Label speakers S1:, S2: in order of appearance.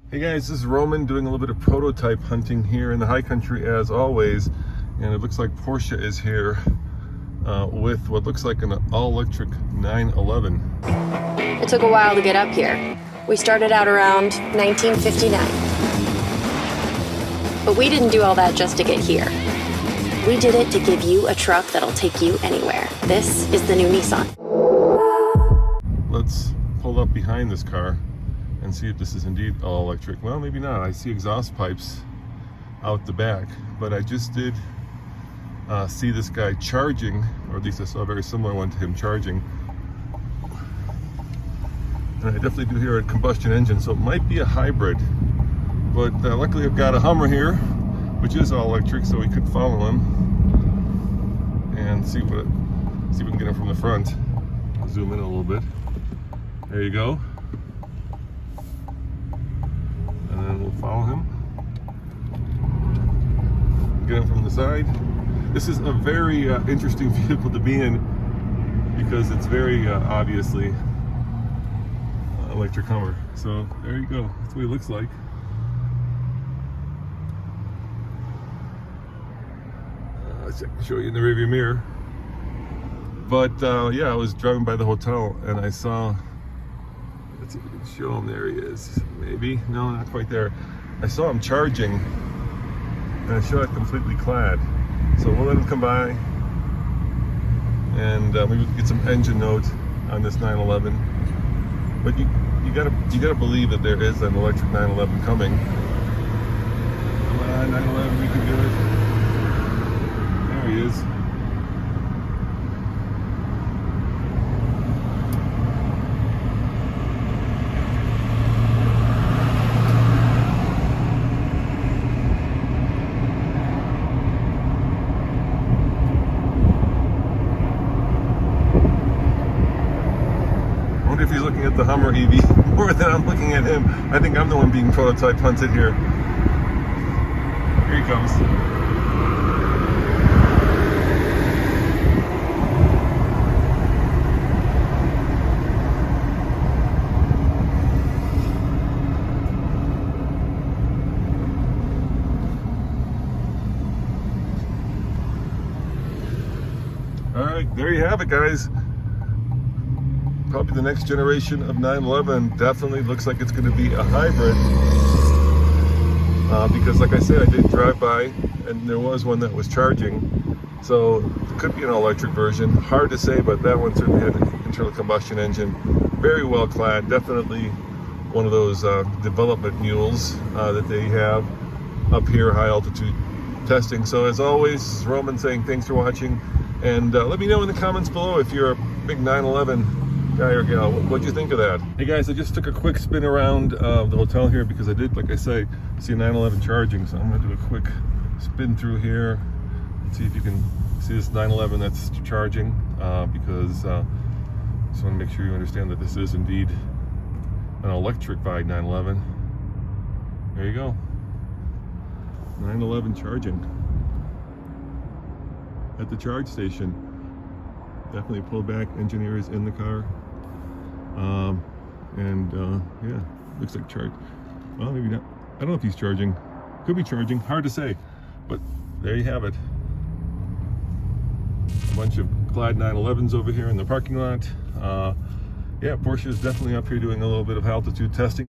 S1: Hey guys, this is Roman doing a little bit of prototype hunting here in the high country as always, and it looks like Porsche is here with what looks like an all-electric 911.
S2: It took a while to get up here. We started out around 1959. But we didn't do all that just to get here. We did it to give you a truck that'll take you anywhere. This is the new Nissan.
S1: Let's pull up behind this car and see if this is indeed all electric. Well, maybe not. I see exhaust pipes out the back, but I just did see this guy charging, or at least I saw a very similar one to him charging. And I definitely do hear a combustion engine, so it might be a hybrid. But luckily I've got a Hummer here, which is all electric, so we could follow him and see if we can get him from the front. Zoom in a little bit. There you go. And then we'll follow him. Get him from the side. This is a very interesting vehicle to be in because it's very obviously electric Hummer. So there you go. That's what it looks like. Let's show you in the rearview mirror. But yeah, I was driving by the hotel and I saw. Let's see if we can show him. There he is. Maybe. No, not quite there. I saw him charging and I saw it completely clad. So we'll let him come by and maybe we can get some engine note on this 911. But you gotta believe that there is an electric 911 coming. Come on, 911, we can do it. There he is. If he's looking at the Hummer EV more than I'm looking at him. I think I'm the one being prototype hunted here. Here he comes. All right, there you have it, guys. Probably the next generation of 911. Definitely looks like it's going to be a hybrid because like I said, I did drive by and there was one that was charging, so it could be an electric version. Hard to say, but that one certainly had an internal combustion engine. Very well clad. Definitely one of those development mules that they have up here, high altitude testing. So as always, Roman saying thanks for watching, and let me know in the comments below if you're a big 911 guy or gal. What'd you think of that? Hey guys, I just took a quick spin around the hotel here because I did, like I say, see a 911 charging. So I'm gonna do a quick spin through here and see if you can see this 911 that's charging because I just want to make sure you understand that this is indeed an electrified 911. There you go. 911 charging at the charge station. Definitely pulled back, engineers in the car. Yeah, looks like charge. Well, maybe not. I don't know if he's charging. Could be charging, hard to say. But there you have it. A bunch of clad 911s over here in the parking lot. Yeah, Porsche is definitely up here doing a little bit of altitude testing.